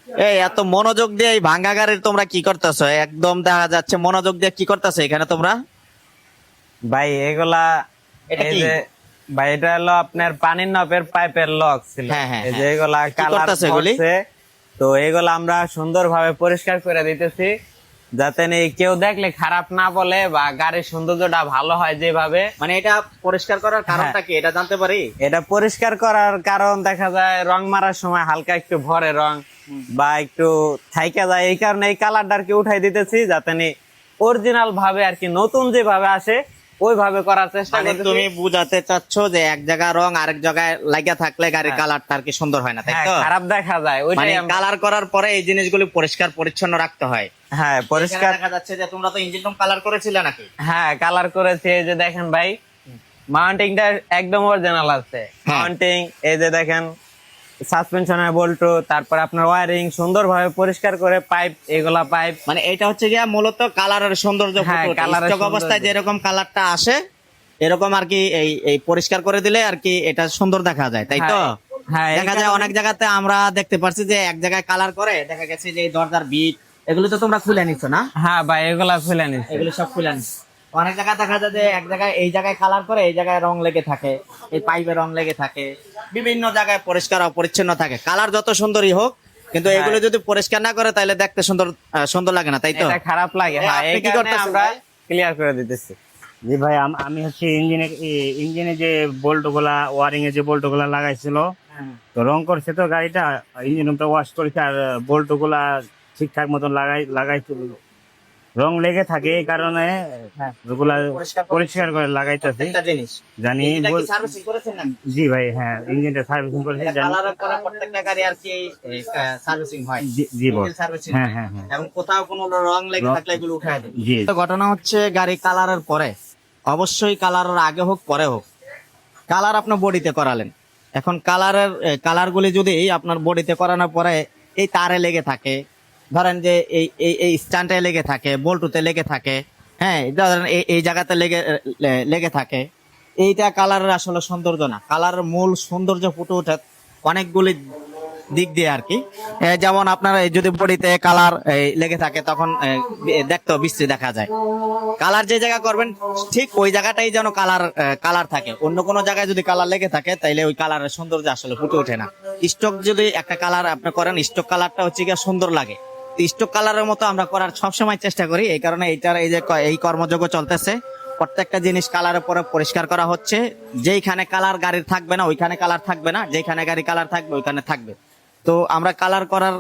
এই এত মনোযোগ দিয়ে এই ভাঙ্গা গাড়ির তোমরা কি করতেছো? একদম দেখা যাচ্ছে মনোযোগ দিয়ে কি করতেছো এখানে তোমরা? ভাই এগুলা এটা এই কি? যে ভাই এটা হলো আপনার পানির নপের পাইপের লক ছিল। হ্যাঁ, হ্যাঁ, এই যে হ্যাঁ। এগুলা কি কালার করতাছে এগুলি? করছে, তো এগুলা আমরা সুন্দরভাবে পরিষ্কার করে দিতেছি, যাতে কেউ দেখলে খারাপ না বলে বা গাড়ির সৌন্দর্যটা ভালো হয় যেভাবে। মানে এটা পরিষ্কার করার কারণটা কি এটা জানতে পারি? এটা পরিষ্কার করার কারণ দেখা যায় রং মারার সময় হালকা একটু ভরে রং বা একটু থাইকা যায়, এই কারণে এই কালারটা আর কি উঠাই দিতেছি, যাতে অরিজিনাল ভাবে আর কি নতুন যেভাবে আসে ওইভাবে করার চেষ্টা মানে করতেছি। তুমি বুঝাতে চাচ্ছ যে এক জায়গায় রং আরেক জায়গায় লাগা থাকলে গাড়ির কালারটা আর কি সুন্দর হয় না, তাই হ্যাঁ, তো? খারাপ দেখা যায় মানে ওইটাই কালার করার পরে এই জিনিসগুলি পরিষ্কার পরিচ্ছন্ন রাখতে হয়। হ্যাঁ এখানে পরিষ্কার। দেখা যাচ্ছে যে তোমরা তো ইঞ্জিন রুম কালার করেছিলে নাকি? হ্যাঁ কালার করেছে, এই যে দেখেন ভাই মাউন্টিংটা একদম অরিজিনাল আছে। হ্যাঁ। মাউন্টিং এই যে দেখেন, সাসপেনশনের বল্টু, তারপর আপনার ওয়ারিং সুন্দরভাবে পরিষ্কার করে পাইপ, এগুলা পাইপ। মানে এটা হচ্ছে গিয়া মূলত কালারের সৌন্দর্য হ্যাঁ, ফুটে ওঠে। কালারের স্টক অবস্থায় সৌন্দর্য। যেরকম কালারটা আসে এরকম আর কি এই এই পরিষ্কার করে দিলে আর কি এটা সুন্দর দেখা যায়, তাই তো? হ্যাঁ, এই দেখা যায় কারণে- অনেক জায়গাতে আমরা দেখতে পারছি যে এক জায়গায় কালার করে দেখা গেছে যে এই দরজার বিট এগুলো তো তোমরা খুলে নিচ্ছ না? হ্যাঁ ভাই এগুলা খুলে নিচ্ছে। এগুলো সব খুলে নিচ্ছ। অনেক জায়গায় দেখা যায় যে এক জায়গায় এই জায়গায় কালার করে এই জায়গায় রং লেগে থাকে, এই পাইপে রং লেগে থাকে, বিভিন্ন জায়গায় পরিষ্কার অপরিচ্ছন্ন থাকে। কালার যত সুন্দরই হোক কিন্তু হ্যাঁ। এগুলো যদি পরিষ্কার না করে তাহলে দেখতে সুন্দর লাগে না, তাই তো? এটা খারাপ লাগে। হ্যাঁ, আপনি এই কি কারণে করতেছেন আমরা ভাই? ক্লিয়ার করে দিতেছি। জি ভাই, আমি হচ্ছে ইঞ্জিনে যে বোল্ট গুলা, ওয়ারিং এ যে বোল্ট গুলা লাগাইছিল, তো রং করছে তো গাড়িটা, ইঞ্জিন তো ওয়াশ করেছে, আর বোল্ট গুলা ঠিকঠাক মতন লাগাই রং লেগে থাকে, এই কারণে ওগুলা পরিষ্কার করে লাগাইতেছি। একটা জিনিস জানি এটা কি সার্ভিসিং করেছেন না? জি ভাই, হ্যাঁ ইঞ্জিনটা সার্ভিসিং করেছি জানি। কালারের পরে প্রত্যেকটা গাড়ি আর কি সার্ভিসিং হয়, জি বল। সার্ভিসিং। হ্যাঁ হ্যাঁ হ্যাঁ এবং কোথাও কোনো রং লেগে থাকলে এগুলো উঠায় দেয়। জি। তো ঘটনা হচ্ছে গাড়ি কালারের পরে, অবশ্যই কালারের আগে হোক পরে হোক, কালার আপনার বডিতে করালেন। এখন কালারগুলি যদি আপনার বডিতে করানোর পরে এই তারে লেগে থাকে, ধরেন যে এই স্ট্যান্ডে লেগে থাকে, বল্টুতে লেগে থাকে, হ্যাঁ ধরেন এই জায়গাতে লেগে থাকে, এইটা কালারের আসলে সৌন্দর্য না। কালারের মূল সৌন্দর্য ফুটে ওঠে অনেকগুলি দিক দিয়ে আর কি। যেমন আপনার এই যদি বডিতে কালার লেগে থাকে তখন দেখতেও বিশ্রী দেখা যায়। কালার যে জায়গা করবেন ঠিক ওই জায়গাটাই যেন কালার থাকে। অন্য কোনো জায়গায় যদি কালার লেগে থাকে তাইলে ওই কালারের সৌন্দর্য আসলে ফুটে ওঠে না। স্টক যদি একটা কালার আপনি করেন, স্টক কালারটা হচ্ছে গিয়ে সুন্দর লাগে। স্টক কালারের মতো আমরা করার সবসময় চেষ্টা করি। এই কারণে এইটার এই যে এই কর্মযজ্ঞ চলতেছে, প্রত্যেকটা জিনিস কালারের পরে পরিষ্কার করা হচ্ছে। যেইখানে কালার গাড়ির থাকবে না ওইখানে কালার থাকবে না, যেখানে গাড়ি কালার থাকবে ওইখানে থাকবে। তো আমরা কালার করার